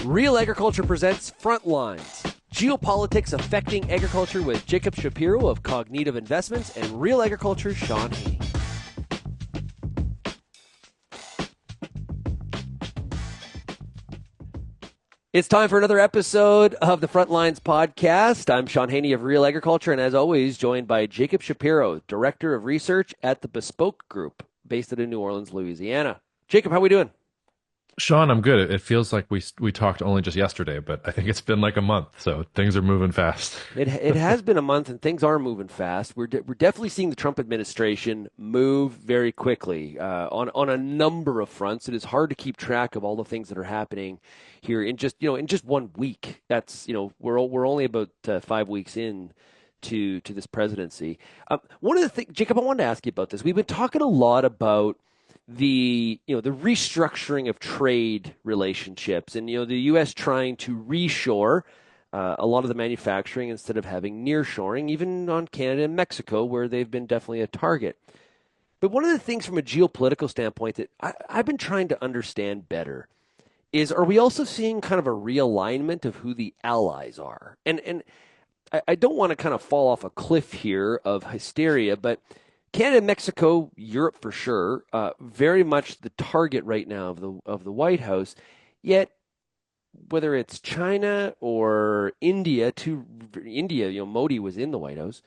Real Agriculture presents Frontlines, geopolitics affecting agriculture with Jacob Shapiro of Cognitive Investments and Real Agriculture's Shaun Haney. It's time for another episode of the Frontlines podcast. I'm Shaun Haney of Real Agriculture, and as always, joined by Jacob Shapiro, Director of Research at the Bespoke Group, based out in New Orleans, Louisiana. Jacob, how are we doing? Shaun, I'm good. It feels like we talked only just yesterday, but I think it's been like a month, so things are moving fast. It has been a month, and things are moving fast. We're definitely seeing the Trump administration move very quickly on a number of fronts. It is hard to keep track of all the things that are happening here in just 1 week. That's we're only about 5 weeks in to this presidency. One of the things, Jacob, I wanted to ask you about this. We've been talking a lot about the restructuring of trade relationships, and the U.S. trying to reshore a lot of the manufacturing instead of having nearshoring, even on Canada and Mexico, where they've been definitely a target. But one of the things from a geopolitical standpoint that I've been trying to understand better is, are we also seeing kind of a realignment of who the allies are? And I don't want to kind of fall off a cliff here of hysteria, but Canada, Mexico, Europe for sure, very much the target right now of the White House. Yet, whether it's China or India, Modi was in the White House.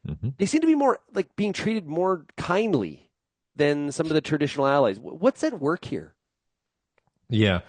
Mm-hmm. They seem to be more like being treated more kindly than some of the traditional allies. What's at work here? Yeah.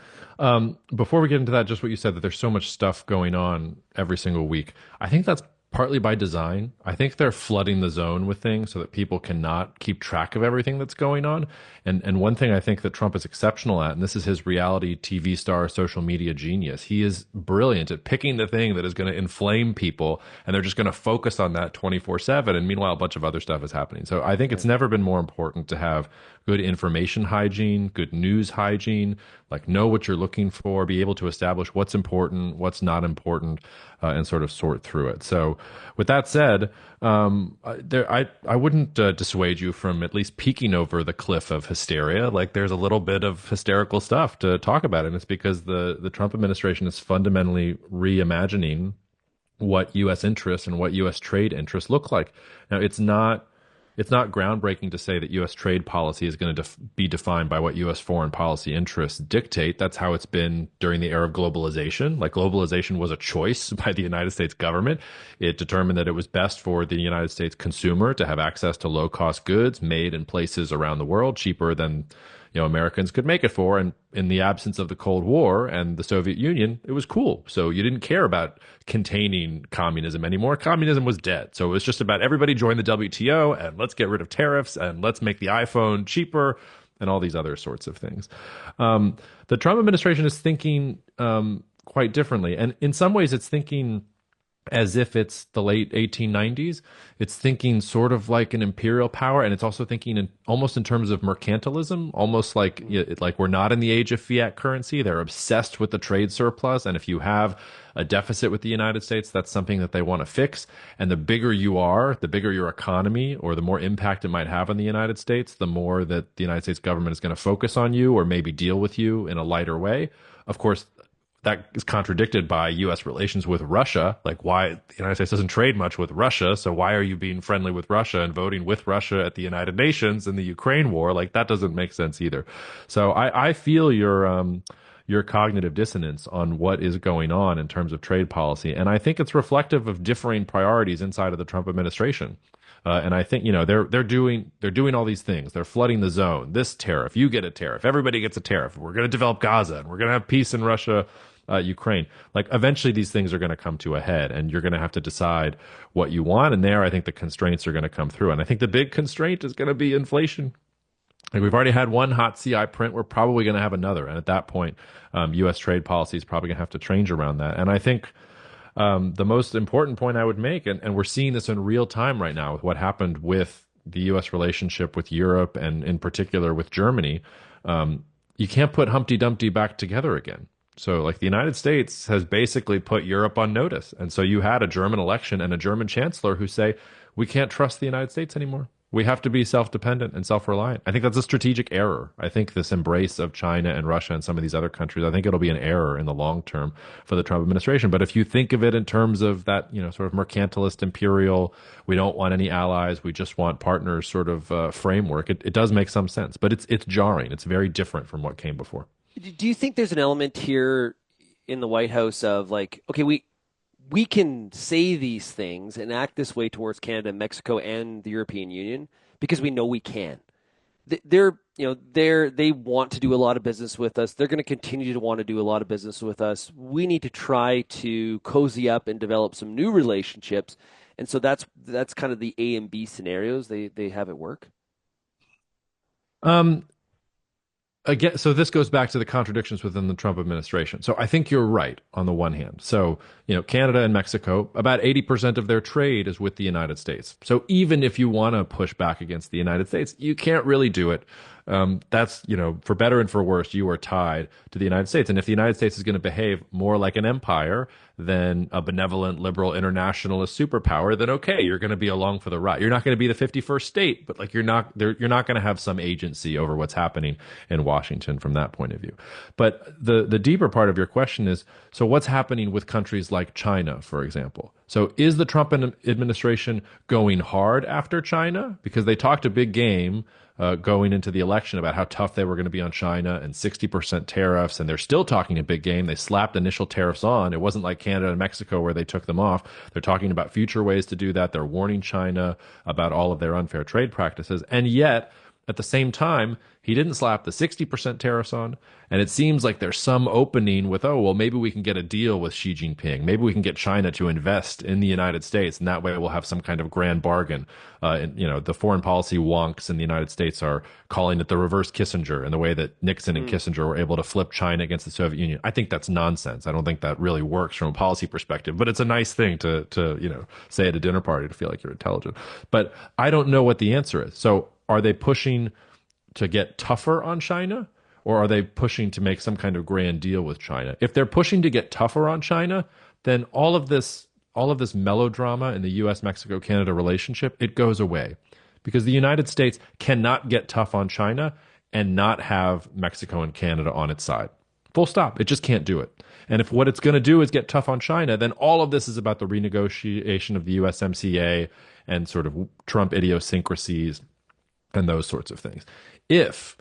Before we get into that, just what you said, that there's so much stuff going on every single week. I think that's partly by design. I think they're flooding the zone with things so that people cannot keep track of everything that's going on. And one thing I think that Trump is exceptional at, and this is his reality TV star, social media genius, he is brilliant at picking the thing that is going to inflame people, and they're just going to focus on that 24/7. And meanwhile, a bunch of other stuff is happening. So I think it's never been more important to have good information hygiene, good news hygiene, like know what you're looking for, be able to establish what's important, what's not important, and sort of sort through it. So with that said, I wouldn't dissuade you from at least peeking over the cliff of hysteria. Like, there's a little bit of hysterical stuff to talk about, and it's because the Trump administration is fundamentally reimagining what U.S. interests and what U.S. trade interests look like. Now, it's not groundbreaking to say that U.S. trade policy is going to be defined by what U.S. foreign policy interests dictate. That's how it's been during the era of globalization. Like, globalization was a choice by the United States government. It determined that it was best for the United States consumer to have access to low-cost goods made in places around the world, cheaper than Americans could make it for. And in the absence of the Cold War and the Soviet Union, it was cool. So you didn't care about containing communism anymore. Communism was dead. So it was just about everybody join the WTO and let's get rid of tariffs and let's make the iPhone cheaper and all these other sorts of things. The Trump administration is thinking quite differently. And in some ways, it's thinking as if it's the late 1890s. It's thinking sort of like an imperial power, and it's also thinking almost in terms of mercantilism, almost like we're not in the age of fiat currency. They're obsessed with the trade surplus, and if you have a deficit with the United States, that's something that they want to fix. And the bigger you are, the bigger your economy, or the more impact it might have on the United States, the more that the United States government is going to focus on you or maybe deal with you in a lighter way. Of course, that is contradicted by U.S. relations with Russia. Like, why the United States doesn't trade much with Russia, so why are you being friendly with Russia and voting with Russia at the United Nations in the Ukraine war? Like, that doesn't make sense either. So I feel your cognitive dissonance on what is going on in terms of trade policy, and I think it's reflective of differing priorities inside of the Trump administration. And I think they're doing all these things. They're flooding the zone. This tariff, you get a tariff. Everybody gets a tariff. We're going to develop Gaza, and we're going to have peace in Russia. Ukraine. Like, eventually these things are going to come to a head, and you're going to have to decide what you want. And there, I think the constraints are going to come through. And I think the big constraint is going to be inflation. Like, we've already had one hot CI print. We're probably going to have another. And at that point, U.S. trade policy is probably going to have to change around that. And I think the most important point I would make, and we're seeing this in real time right now with what happened with the U.S. relationship with Europe and in particular with Germany, you can't put Humpty Dumpty back together again. So, like, the United States has basically put Europe on notice. And so you had a German election and a German chancellor who say, we can't trust the United States anymore. We have to be self-dependent and self-reliant. I think that's a strategic error. I think this embrace of China and Russia and some of these other countries, I think it'll be an error in the long term for the Trump administration. But if you think of it in terms of that, sort of mercantilist, imperial, we don't want any allies, we just want partners sort of framework, it does make some sense. But it's jarring. It's very different from what came before. Do you think there's an element here in the White House of like, okay, we can say these things and act this way towards Canada, Mexico, and the European Union because we know we can. They want to do a lot of business with us. They're going to continue to want to do a lot of business with us. We need to try to cozy up and develop some new relationships, and so that's kind of the A and B scenarios they have at work. Um, Again, so this goes back to the contradictions within the Trump administration. So I think you're right on the one hand. So, Canada and Mexico, about 80% of their trade is with the United States. So even if you want to push back against the United States, you can't really do it. That's, for better and for worse, you are tied to the United States. And if the United States is going to behave more like an empire than a benevolent, liberal, internationalist superpower, then okay, you're going to be along for the ride. You're not going to be the 51st state, but like you're not going to have some agency over what's happening in Washington from that point of view. But the deeper part of your question is, so what's happening with countries like China, for example? So is the Trump administration going hard after China? Because they talked a big game going into the election about how tough they were going to be on China and 60% tariffs, and they're still talking a big game. They slapped initial tariffs on. It wasn't like Canada and Mexico where they took them off. They're talking about future ways to do that. They're warning China about all of their unfair trade practices. And yet, at the same time, he didn't slap the 60% tariffs on. And it seems like there's some opening with, oh, well, maybe we can get a deal with Xi Jinping. Maybe we can get China to invest in the United States. And that way we'll have some kind of grand bargain. The foreign policy wonks in the United States are calling it the reverse Kissinger and the way that Nixon and Kissinger were able to flip China against the Soviet Union. I think that's nonsense. I don't think that really works from a policy perspective, but it's a nice thing to say at a dinner party to feel like you're intelligent. But I don't know what the answer is. So are they pushing to get tougher on China, or are they pushing to make some kind of grand deal with China? If they're pushing to get tougher on China, then all of this melodrama in the US-Mexico-Canada relationship, it goes away. Because the United States cannot get tough on China and not have Mexico and Canada on its side. Full stop. It just can't do it. And if what it's going to do is get tough on China, then all of this is about the renegotiation of the USMCA and sort of Trump idiosyncrasies and those sorts of things. If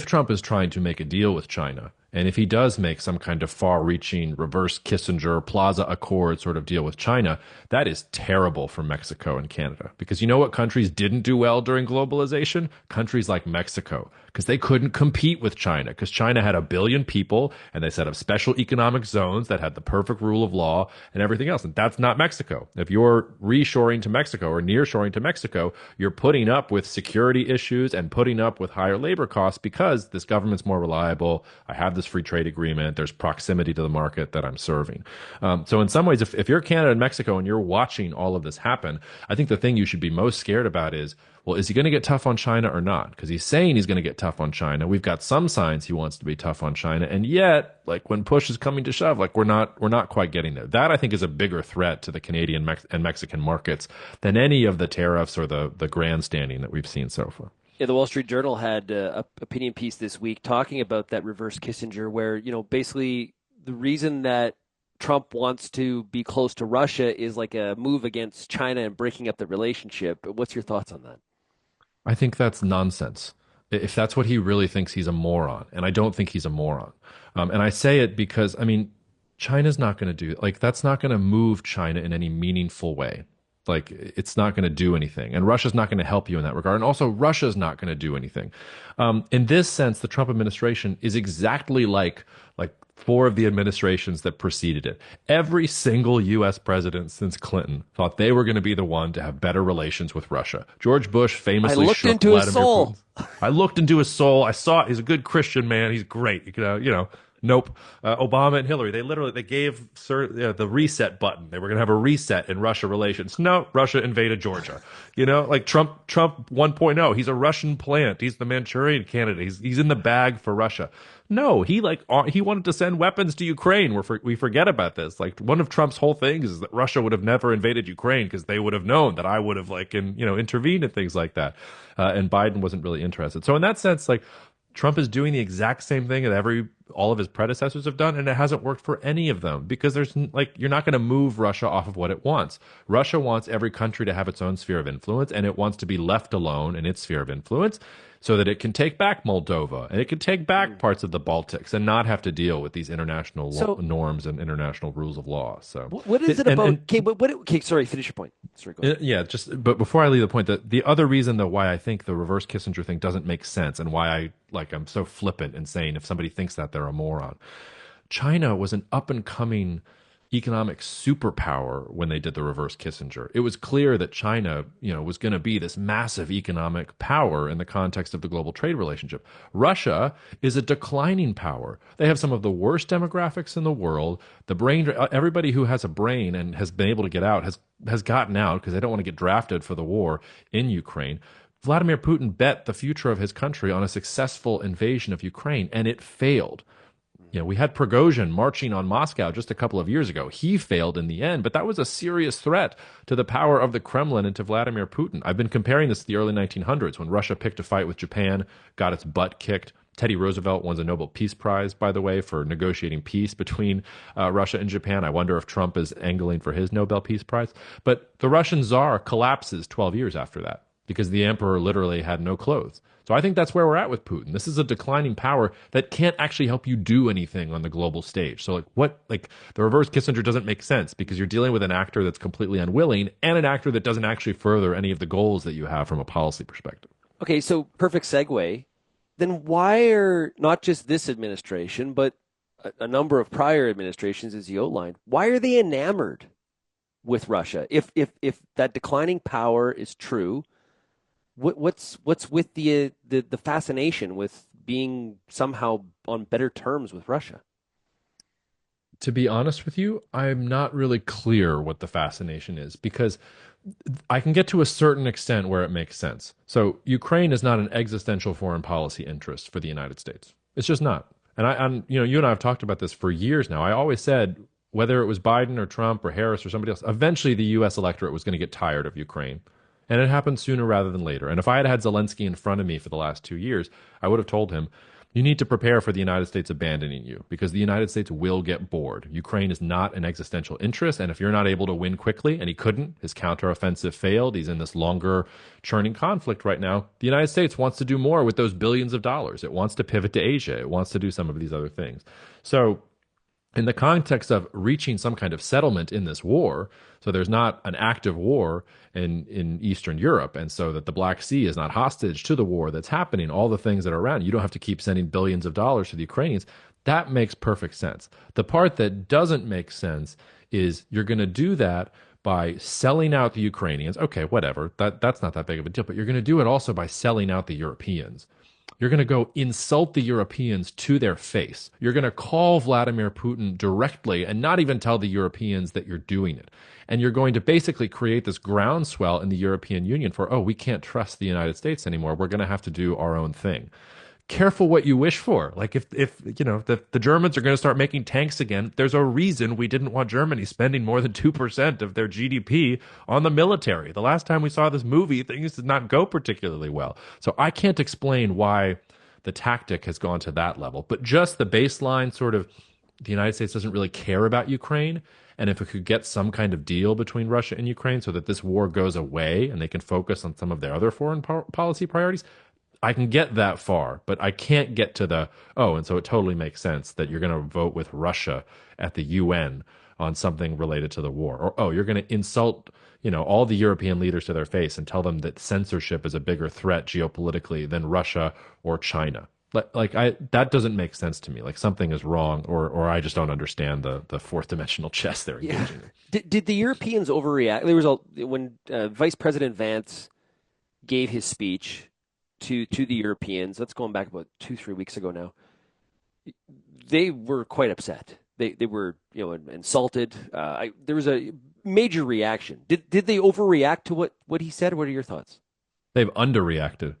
Trump is trying to make a deal with China, and if he does make some kind of far-reaching reverse Kissinger Plaza Accord sort of deal with China, that is terrible for Mexico and Canada. Because you know what countries didn't do well during globalization? Countries like Mexico, because they couldn't compete with China, because China had 1 billion people, and they set up special economic zones that had the perfect rule of law and everything else. And that's not Mexico. If you're reshoring to Mexico or nearshoring to Mexico, you're putting up with security issues and putting up with higher labor costs because this government's more reliable. I have this free trade agreement. There's proximity to the market that I'm serving. So in some ways, if you're Canada and Mexico and you're watching all of this happen, I think the thing you should be most scared about is, well, is he going to get tough on China or not? Because he's saying he's going to get tough on China. We've got some signs he wants to be tough on China. And yet, like when push is coming to shove, like we're not quite getting there. That I think is a bigger threat to the Canadian and Mexican markets than any of the tariffs or the grandstanding that we've seen so far. Yeah, the Wall Street Journal had an opinion piece this week talking about that reverse Kissinger, where, basically the reason that Trump wants to be close to Russia is like a move against China and breaking up the relationship. What's your thoughts on that? I think that's nonsense. If that's what he really thinks, he's a moron. And I don't think he's a moron. And I say it because, China's not going to do, like, that's not going to move China in any meaningful way. Like, it's not going to do anything. And Russia's not going to help you in that regard. And also, Russia's not going to do anything. In this sense, the Trump administration is exactly like 4 of the administrations that preceded it. Every single U.S. president since Clinton thought they were going to be the one to have better relations with Russia. George Bush famously shook into his Vladimir soul. Putin. I looked into his soul. I saw it. He's a good Christian man. He's great. Nope. Obama and Hillary, they gave the reset button. They were going to have a reset in Russia relations. No, Russia invaded Georgia. Like Trump 1.0. He's a Russian plant. He's the Manchurian candidate. He's in the bag for Russia. No, he wanted to send weapons to Ukraine. We forget about this. Like one of Trump's whole things is that Russia would have never invaded Ukraine because they would have known that I would have intervened and things like that. And Biden wasn't really interested. So in that sense, like Trump is doing the exact same thing that all of his predecessors have done, and it hasn't worked for any of them because you're not going to move Russia off of what it wants. Russia wants every country to have its own sphere of influence, and it wants to be left alone in its sphere of influence so that it can take back Moldova and it can take back parts of the Baltics and not have to deal with these international So norms and international rules of law. So, what is it about? Okay, but okay, sorry, finish your point. Sorry, go ahead. yeah, but before I leave the point, that the other reason though why I think the reverse Kissinger thing doesn't make sense and why I'm so flippant in saying if somebody thinks that they're a moron. China was an up and coming economic superpower when they did the reverse Kissinger. It was clear that China, was going to be this massive economic power in the context of the global trade relationship. Russia is a declining power. They have some of the worst demographics in the world. Everybody who has a brain and has been able to get out has gotten out because they don't want to get drafted for the war in Ukraine. Vladimir Putin bet the future of his country on a successful invasion of Ukraine, and it failed. We had Prigozhin marching on Moscow just a couple of years ago. He failed in the end, but that was a serious threat to the power of the Kremlin and to Vladimir Putin. I've been comparing this to the early 1900s when Russia picked a fight with Japan, got its butt kicked. Teddy Roosevelt won the Nobel Peace Prize, by the way, for negotiating peace between Russia and Japan. I wonder if Trump is angling for his Nobel Peace Prize. But the Russian Tsar collapses 12 years after that because the emperor literally had no clothes. So I think that's where we're at with Putin. This is a declining power that can't actually help you do anything on the global stage. So the reverse Kissinger doesn't make sense because you're dealing with an actor that's completely unwilling and an actor that doesn't actually further any of the goals that you have from a policy perspective. Okay, so perfect segue. Then why are not just this administration, but a number of prior administrations, as you outlined, why are they enamored with Russia? If that declining power is true, what's with the fascination with being somehow on better terms with Russia? To be honest with you, I'm not really clear what the fascination is because I can get to a certain extent where it makes sense. So Ukraine is not an existential foreign policy interest for the United States. It's just not. And you and I have talked about this for years now. I always said whether it was Biden or Trump or Harris or somebody else, eventually the U.S. electorate was going to get tired of Ukraine. And it happened sooner rather than later. And if I had had Zelensky in front of me for the last 2 years, I would have told him, you need to prepare for the United States abandoning you because the United States will get bored. Ukraine is not an existential interest. And if you're not able to win quickly, and he couldn't, his counteroffensive failed, he's in this longer churning conflict right now. The United States wants to do more with those billions of dollars. It wants to pivot to Asia. It wants to do some of these other things. So in the context of reaching some kind of settlement in this war, so there's not an active war in Eastern Europe, and so that the Black Sea is not hostage to the war that's happening, all the things that are around, you don't have to keep sending billions of dollars to the Ukrainians. That makes perfect sense. The part that doesn't make sense is you're going to do that by selling out the Ukrainians. Okay, whatever. That's not that big of a deal, but you're going to do it also by selling out the Europeans. You're going to go insult the Europeans to their face. You're going to call Vladimir Putin directly and not even tell the Europeans that you're doing it. And you're going to basically create this groundswell in the European Union for, oh, we can't trust the United States anymore. We're going to have to do our own thing. Careful what you wish for. Like if the Germans are going to start making tanks again, there's a reason we didn't want Germany spending more than 2% of their GDP on the military. The last time we saw this movie, things did not go particularly well. So I can't explain why the tactic has gone to that level, but just the baseline sort of the United States doesn't really care about Ukraine. And if it could get some kind of deal between Russia and Ukraine so that this war goes away and they can focus on some of their other foreign policy priorities, I can get that far, but I can't get to and so it totally makes sense that you're going to vote with Russia at the UN on something related to the war. Or, you're going to insult, all the European leaders to their face and tell them that censorship is a bigger threat geopolitically than Russia or China. That doesn't make sense to me. Like something is wrong, or I just don't understand the fourth dimensional chess they're engaging in. Did the Europeans overreact? When Vice President Vance gave his speech to the Europeans. That's going back about 2-3 weeks ago now. they were quite upset. They were insulted. There was a major reaction. Did they overreact to what he said? What are your thoughts? They've underreacted.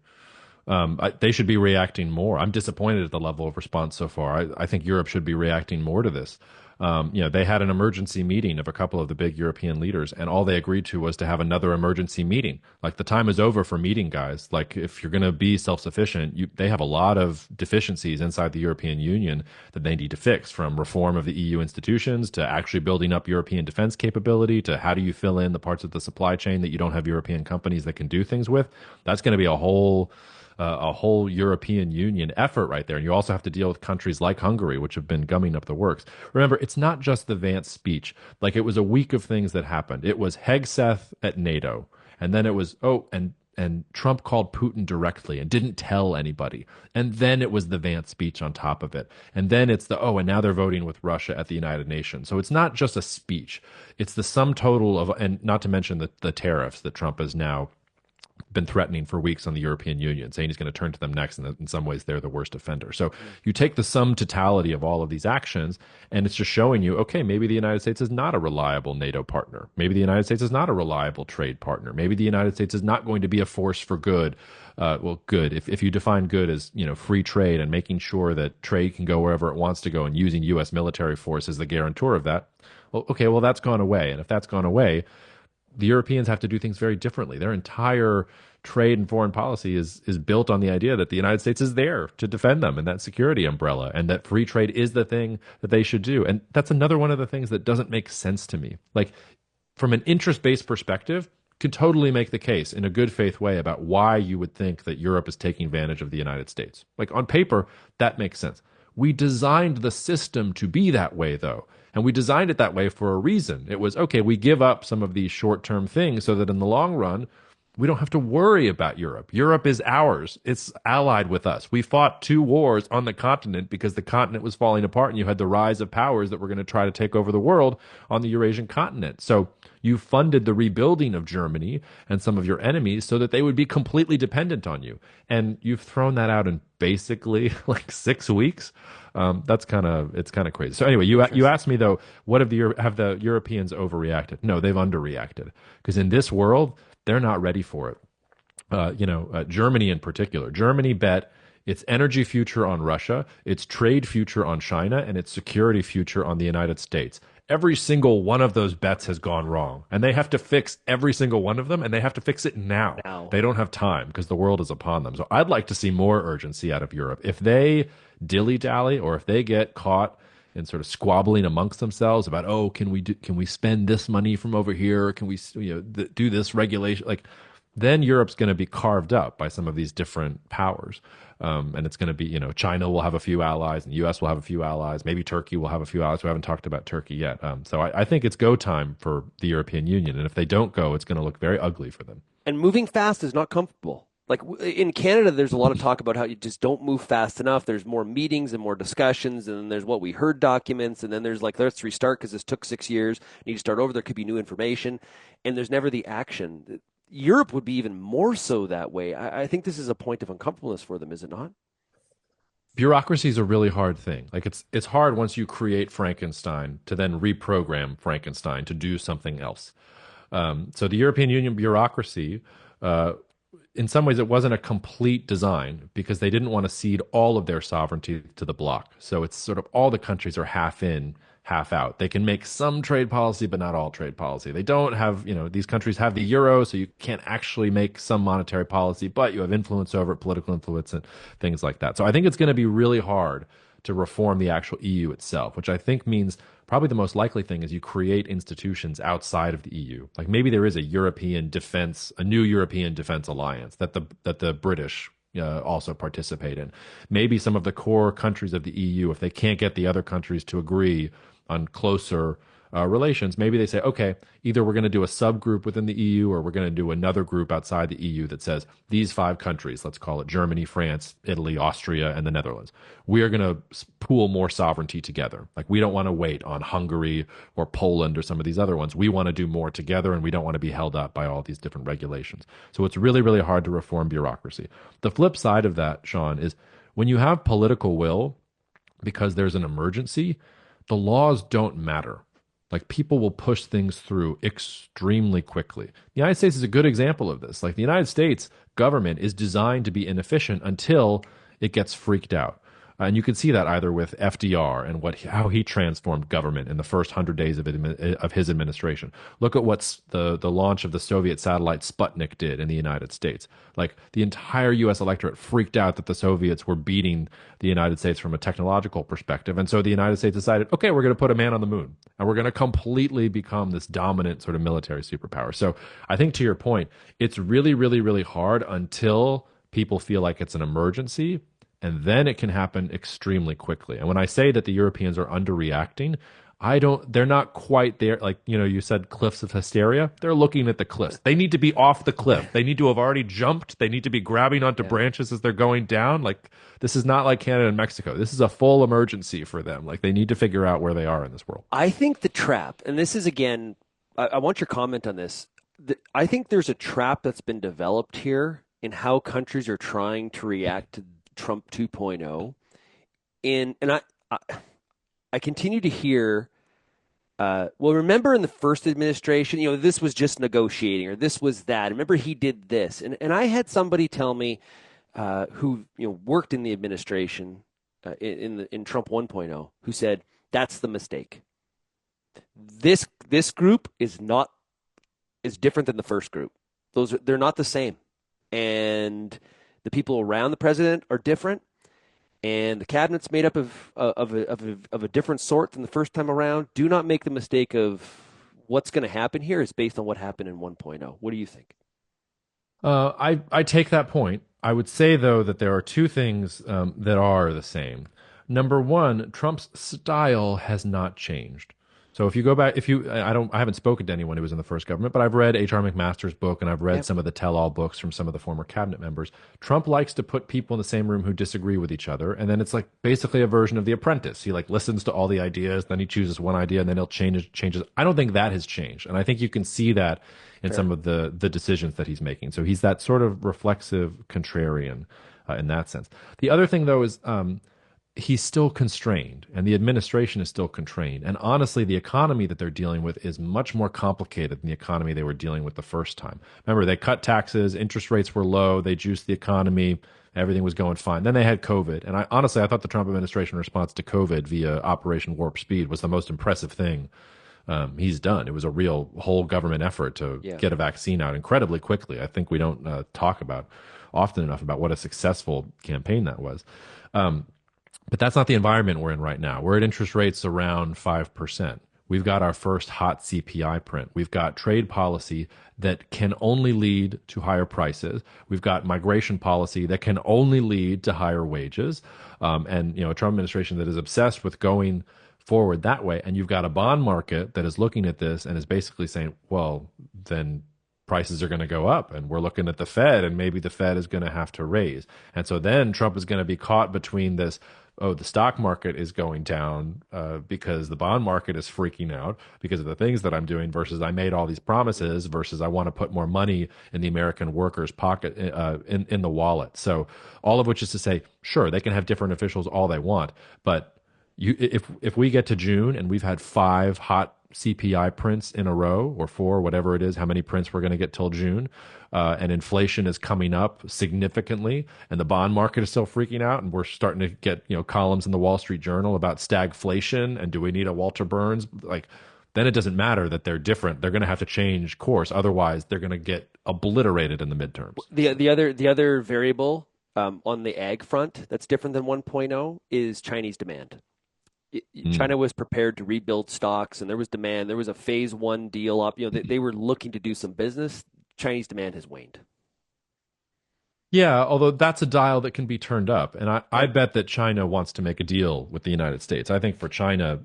They should be reacting more. I'm disappointed at the level of response so far. I think Europe should be reacting more to this. They had an emergency meeting of a couple of the big European leaders, and all they agreed to was to have another emergency meeting. Like the time is over for meeting, guys. Like if you're going to be self-sufficient, they have a lot of deficiencies inside the European Union that they need to fix, from reform of the EU institutions to actually building up European defense capability to how do you fill in the parts of the supply chain that you don't have European companies that can do things with. That's going to be a whole European Union effort right there. And you also have to deal with countries like Hungary, which have been gumming up the works. Remember, it's not just the Vance speech. Like it was a week of things that happened. It was Hegseth at NATO. And then it was, and Trump called Putin directly and didn't tell anybody. And then it was the Vance speech on top of it. And then it's and now they're voting with Russia at the United Nations. So it's not just a speech. It's the sum total of, and not to mention the tariffs that Trump has now been threatening for weeks on the European Union, saying he's going to turn to them next, and that in some ways they're the worst offender. So you take the sum totality of all of these actions, and it's just showing you, okay, maybe the United States is not a reliable NATO partner. Maybe the United States is not a reliable trade partner. Maybe the United States is not going to be a force for good. Good. If you define good as free trade and making sure that trade can go wherever it wants to go, and using U.S. military force as the guarantor of that, well, that's gone away. And if that's gone away, the Europeans have to do things very differently. Their entire trade and foreign policy is built on the idea that the United States is there to defend them and that security umbrella, and that free trade is the thing that they should do. And that's another one of the things that doesn't make sense to me. Like from an interest-based perspective, could totally make the case in a good faith way about why you would think that Europe is taking advantage of the United States. Like on paper, that makes sense. We designed the system to be that way, though. And we designed it that way for a reason. It was, okay, we give up some of these short-term things so that in the long run, we don't have to worry about Europe. Europe is ours. It's allied with us. We fought 2 wars on the continent because the continent was falling apart, and you had the rise of powers that were going to try to take over the world on the Eurasian continent. So you funded the rebuilding of Germany and some of your enemies so that they would be completely dependent on you. And you've thrown that out in basically like 6 weeks. It's kind of crazy. So anyway, you asked me though, what have the Europeans overreacted? No, they've underreacted, because in this world they're not ready for it. Germany in particular. Germany bet its energy future on Russia, its trade future on China, and its security future on the United States. Every single one of those bets has gone wrong, and they have to fix every single one of them, and they have to fix it now. They don't have time because the world is upon them. So I'd like to see more urgency out of Europe. If they dilly-dally, or if they get caught in sort of squabbling amongst themselves about, can we spend this money from over here? Can we do this regulation? Like, then Europe's going to be carved up by some of these different powers. And it's going to be, China will have a few allies, and the U.S. will have a few allies. Maybe Turkey will have a few allies. We haven't talked about Turkey yet. So I think it's go time for the European Union. And if they don't go, it's going to look very ugly for them. And moving fast is not comfortable. Like in Canada, there's a lot of talk about how you just don't move fast enough. There's more meetings and more discussions, and then there's what we heard documents, and then there's like, let's restart because this took 6 years. Need to start over. There could be new information, and there's never the action. Europe would be even more so that way. I think this is a point of uncomfortableness for them, is it not? Bureaucracy is a really hard thing. Like it's hard once you create Frankenstein to then reprogram Frankenstein to do something else. So the European Union bureaucracy, in some ways, it wasn't a complete design because they didn't want to cede all of their sovereignty to the bloc. So it's sort of all the countries are half in, half out. They can make some trade policy, but not all trade policy. They don't have, these countries have the euro, so you can't actually make some monetary policy, but you have influence over it, political influence and things like that. So I think it's going to be really hard to reform the actual EU itself, which I think means probably the most likely thing is you create institutions outside of the EU. Like maybe there is a new European defense alliance that the British also participate in. Maybe some of the core countries of the EU, if they can't get the other countries to agree on closer relations, maybe they say, okay, either we're going to do a subgroup within the EU, or we're going to do another group outside the EU that says these 5 countries, let's call it Germany, France, Italy, Austria, and the Netherlands, we are going to pool more sovereignty together. Like we don't want to wait on Hungary or Poland or some of these other ones. We want to do more together, and we don't want to be held up by all these different regulations. So it's really, really hard to reform bureaucracy. The flip side of that, Shaun, is when you have political will, because there's an emergency, the laws don't matter. Like people will push things through extremely quickly. The United States is a good example of this. Like the United States government is designed to be inefficient until it gets freaked out. And you can see that either with FDR and how he transformed government in the first 100 days of his administration. Look at what the launch of the Soviet satellite Sputnik did in the United States. Like the entire U.S. electorate freaked out that the Soviets were beating the United States from a technological perspective, and so the United States decided, okay, we're going to put a man on the moon, and we're going to completely become this dominant sort of military superpower. So I think to your point, it's really, really, really hard until people feel like it's an emergency, and then it can happen extremely quickly. And when I say that the Europeans are underreacting, they're not quite there. Like, you said cliffs of hysteria. They're looking at the cliffs. They need to be off the cliff. They need to have already jumped. They need to be grabbing onto Yeah. branches as they're going down. Like, this is not like Canada and Mexico. This is a full emergency for them. Like, they need to figure out where they are in this world. I think the trap, and this is again, I want your comment on this. I think there's a trap that's been developed here in how countries are trying to react to Trump 2.0. And I continue to hear, well, remember in the first administration, this was just negotiating or this was that. Remember he did this. And I had somebody tell me who worked in the administration in Trump 1.0 who said, that's the mistake. This group is different than the first group. They're not the same. And the people around the president are different. And the cabinet's made up of a different sort than the first time around. Do not make the mistake of what's going to happen here is based on what happened in 1.0. What do you think? I take that point. I would say though that there are two things that are the same. Number one, Trump's style has not changed. So if you go back, I haven't spoken to anyone who was in the first government, but I've read H.R. McMaster's book and I've read some of the tell-all books from some of the former cabinet members. Trump likes to put people in the same room who disagree with each other, and then it's like basically a version of The Apprentice. He like listens to all the ideas, then he chooses one idea, and then he'll changes. I don't think that has changed, and I think you can see that in some of the decisions that he's making. So he's that sort of reflexive contrarian in that sense. The other thing though is. He's still constrained and the administration is still constrained. And honestly, the economy that they're dealing with is much more complicated than the economy they were dealing with the first time. Remember, they cut taxes, interest rates were low, they juiced the economy, everything was going fine. Then they had COVID. And I thought the Trump administration response to COVID via Operation Warp Speed was the most impressive thing he's done. It was a real whole government effort to get a vaccine out incredibly quickly. I think we don't talk about often enough about what a successful campaign that was. But that's not the environment we're in right now. We're at interest rates around 5%. We've got our first hot CPI print. We've got trade policy that can only lead to higher prices. We've got migration policy that can only lead to higher wages. And a Trump administration that is obsessed with going forward that way. And you've got a bond market that is looking at this and is basically saying, well, then prices are going to go up, and we're looking at the Fed, and maybe the Fed is going to have to raise. And so then Trump is going to be caught between this, oh, the stock market is going down because the bond market is freaking out because of the things that I'm doing versus I made all these promises versus I want to put more money in the American worker's pocket in the wallet. So all of which is to say, sure, they can have different officials all they want, but if we get to June and we've had 5 hot CPI prints in a row or 4, whatever it is, how many prints we're going to get till June, and inflation is coming up significantly, and the bond market is still freaking out, and we're starting to get columns in the Wall Street Journal about stagflation, and do we need a Walter Burns? Like, then it doesn't matter that they're different. They're going to have to change course, otherwise they're going to get obliterated in the midterms. The other variable on the ag front that's different than 1.0 is Chinese demand. China was prepared to rebuild stocks, and there was demand. There was a phase 1 deal up. They were looking to do some business. Chinese demand has waned. Yeah, although that's a dial that can be turned up. And I bet that China wants to make a deal with the United States. I think for China,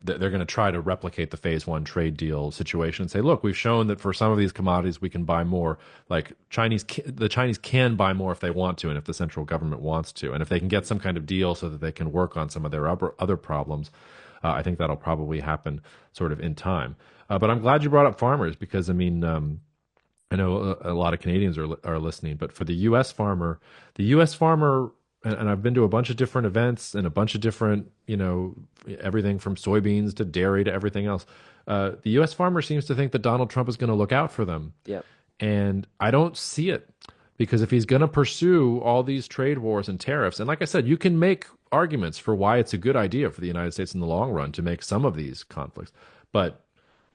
they're going to try to replicate the phase 1 trade deal situation and say, look, we've shown that for some of these commodities we can buy more. Like the Chinese can buy more if they want to and if the central government wants to. And if they can get some kind of deal so that they can work on some of their other problems, I think that'll probably happen sort of in time. But I'm glad you brought up farmers because, I mean, I know a lot of Canadians are listening, but for the U.S. farmer and I've been to a bunch of different events and a bunch of different, everything from soybeans to dairy to everything else. The U.S. farmer seems to think that Donald Trump is going to look out for them. Yeah. And I don't see it because if he's going to pursue all these trade wars and tariffs, and like I said, you can make arguments for why it's a good idea for the United States in the long run to make some of these conflicts. But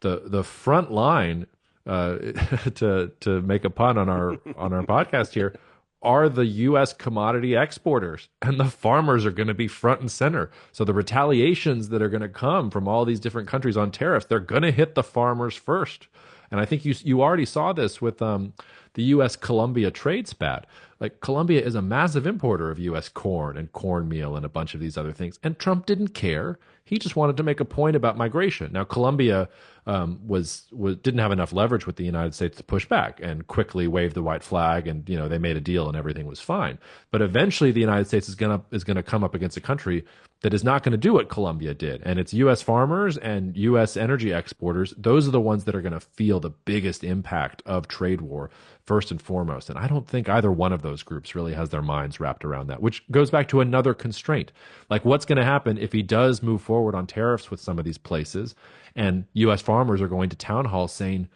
the front line, to make a pun on our podcast here, are the U.S. commodity exporters, and the farmers are going to be front and center. So the retaliations that are going to come from all these different countries on tariffs, they're going to hit the farmers first. And I think you already saw this with the U.S. Colombia trade spat. Like Colombia is a massive importer of U.S. corn and cornmeal and a bunch of these other things, and Trump didn't care. He just wanted to make a point about migration. Now Colombia didn't have enough leverage with the United States to push back and quickly wave the white flag, and they made a deal and everything was fine. But eventually, the United States is gonna come up against a country that is not going to do what Colombia did, and it's U.S. farmers and U.S. energy exporters. Those are the ones that are going to feel the biggest impact of trade war first and foremost. And I don't think either one of those groups really has their minds wrapped around that, which goes back to another constraint. Like, what's going to happen if he does move forward on tariffs with some of these places, and U.S. farmers are going to town halls saying,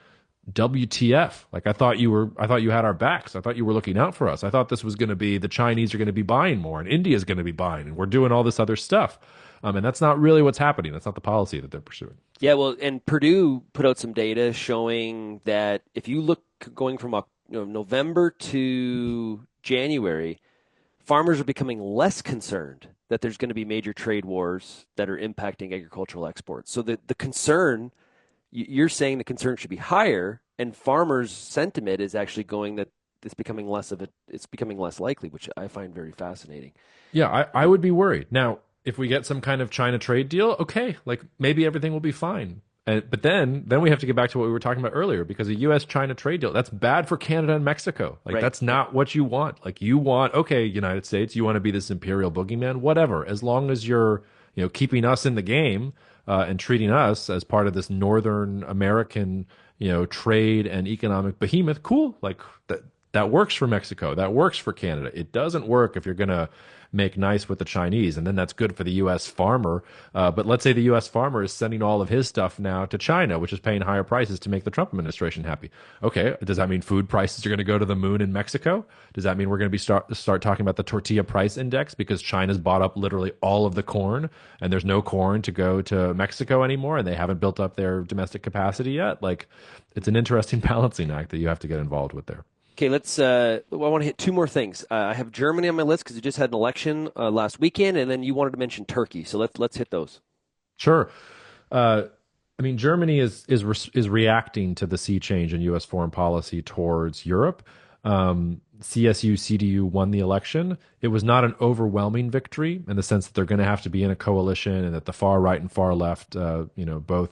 WTF? Like, I thought you had our backs. I thought you were looking out for us. I thought this was going to be the Chinese are going to be buying more and India is going to be buying and we're doing all this other stuff. And that's not really what's happening. That's not the policy that they're pursuing. Yeah, well, and Purdue put out some data showing that if you look going from November to January, farmers are becoming less concerned that there's going to be major trade wars that are impacting agricultural exports. So the concern, you're saying the concern should be higher, and farmers' sentiment is actually going that it's becoming less likely, which I find very fascinating. Yeah, I would be worried. Now, if we get some kind of China trade deal, okay, like maybe everything will be fine. But then we have to get back to what we were talking about earlier, because a U.S.-China trade deal, that's bad for Canada and Mexico. Like, Right. That's not what you want. Like, you want, okay, United States, you want to be this imperial boogeyman, whatever. As long as you're, keeping us in the game and treating us as part of this Northern American, trade and economic behemoth, cool. Like, that works for Mexico. That works for Canada. It doesn't work if you're going to make nice with the Chinese, and then that's good for the U.S. farmer. But let's say the U.S. farmer is sending all of his stuff now to China, which is paying higher prices to make the Trump administration happy. Okay, does that mean food prices are going to go to the moon in Mexico? Does that mean we're going to start talking about the tortilla price index because China's bought up literally all of the corn, and there's no corn to go to Mexico anymore, and they haven't built up their domestic capacity yet? Like, it's an interesting balancing act that you have to get involved with there. Okay, I want to hit two more things. I have Germany on my list because we just had an election last weekend, and then you wanted to mention Turkey. So let's hit those. Sure. Germany is reacting to the sea change in U.S. foreign policy towards Europe. CSU, CDU won the election. It was not an overwhelming victory in the sense that they're going to have to be in a coalition, and that the far right and far left, both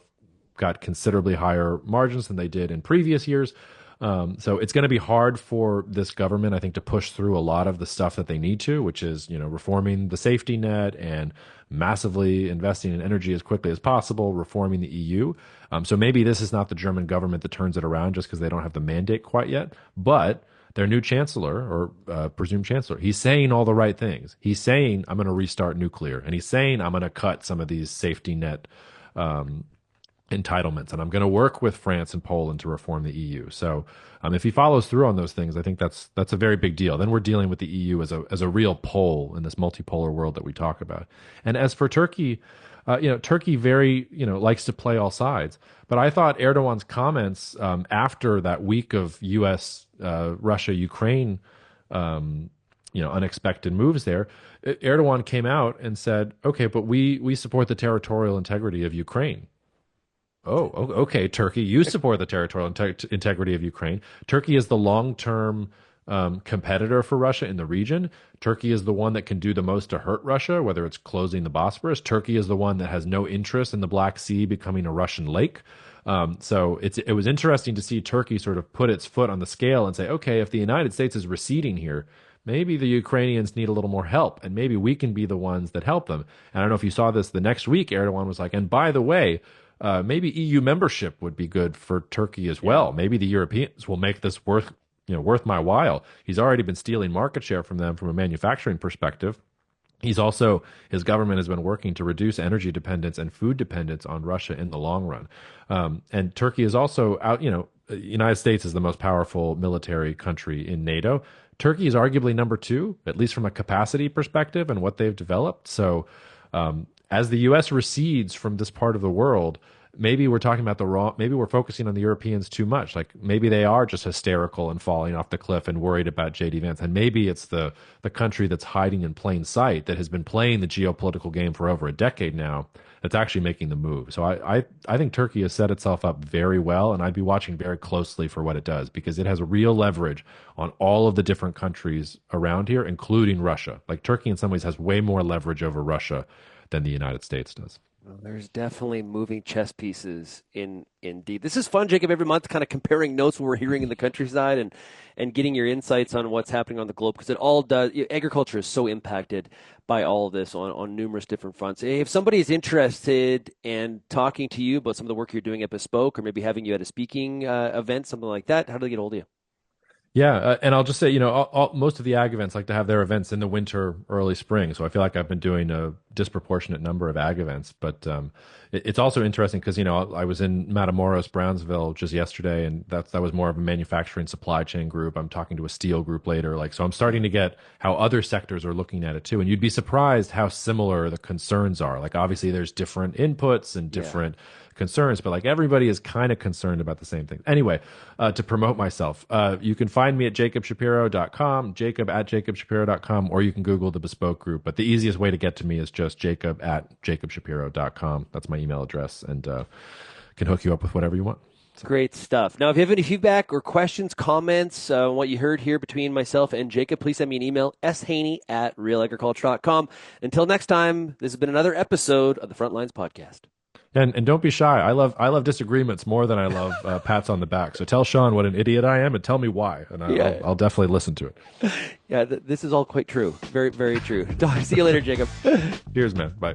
got considerably higher margins than they did in previous years. So it's going to be hard for this government, I think, to push through a lot of the stuff that they need to, which is, reforming the safety net and massively investing in energy as quickly as possible, reforming the EU. So maybe this is not the German government that turns it around just because they don't have the mandate quite yet. But their new chancellor, or presumed chancellor, he's saying all the right things. He's saying, I'm going to restart nuclear. And he's saying, I'm going to cut some of these safety net entitlements, and I'm going to work with France and Poland to reform the EU. So if he follows through on those things, I think that's a very big deal. Then we're dealing with the EU as a real pole in this multipolar world that we talk about. And as for Turkey, Turkey very likes to play all sides. But I thought Erdogan's comments after that week of U.S. Russia Ukraine unexpected moves there, Erdogan came out and said, okay, but we support the territorial integrity of Ukraine. Oh, okay, Turkey, you support the territorial integrity of Ukraine. Turkey is the long-term competitor for Russia in the region. Turkey is the one that can do the most to hurt Russia, whether it's closing the Bosporus. Turkey is the one that has no interest in the Black Sea becoming a Russian lake. So it was interesting to see Turkey sort of put its foot on the scale and say, okay, if the United States is receding here, maybe the Ukrainians need a little more help, and maybe we can be the ones that help them. And I don't know if you saw this the next week, Erdogan was like, and by the way, maybe EU membership would be good for Turkey as well. Maybe the Europeans will make this worth, worth my while. He's already been stealing market share from them from a manufacturing perspective. His government has been working to reduce energy dependence and food dependence on Russia in the long run. And Turkey is also out, the United States is the most powerful military country in NATO. Turkey is arguably number two, at least from a capacity perspective and what they've developed. So, as the U.S. recedes from this part of the world, maybe we're talking about maybe we're focusing on the Europeans too much. Like maybe they are just hysterical and falling off the cliff and worried about JD Vance. And maybe it's the country that's hiding in plain sight that has been playing the geopolitical game for over a decade now that's actually making the move. So I think Turkey has set itself up very well, and I'd be watching very closely for what it does because it has a real leverage on all of the different countries around here, including Russia. Like Turkey in some ways has way more leverage over Russia than the United States does. Well, there's definitely moving chess pieces indeed. This is fun, Jacob, every month kind of comparing notes what we're hearing in the countryside and getting your insights on what's happening on the globe because it all does. Agriculture is so impacted by all of this on numerous different fronts. If somebody is interested in talking to you about some of the work you're doing at Bespoke or maybe having you at a speaking event, something like that, how do they get a hold of you? Yeah, and I'll just say, most of the ag events like to have their events in the winter, early spring. So I feel like I've been doing a disproportionate number of ag events. But it's also interesting because, I was in Matamoros, Brownsville just yesterday, and that was more of a manufacturing supply chain group. I'm talking to a steel group later. So I'm starting to get how other sectors are looking at it too. And you'd be surprised how similar the concerns are. Like obviously there's different inputs and different concerns, but everybody is kind of concerned about the same thing. Anyway, to promote myself, you can find me at jacobshapiro.com, jacob@jacobshapiro.com, or you can Google the Bespoke Group. But the easiest way to get to me is just jacob@jacobshapiro.com. That's my email address, and can hook you up with whatever you want. So. Great stuff. Now, if you have any feedback or questions, comments on what you heard here between myself and Jacob, please send me an email, shaney@realagriculture.com. Until next time, this has been another episode of the Frontlines podcast. And don't be shy. I love disagreements more than I love pats on the back. So tell Shaun what an idiot I am and tell me why, and I'll definitely listen to it. Yeah, this is all quite true. Very, very true. See you later, Jacob. Cheers, man. Bye.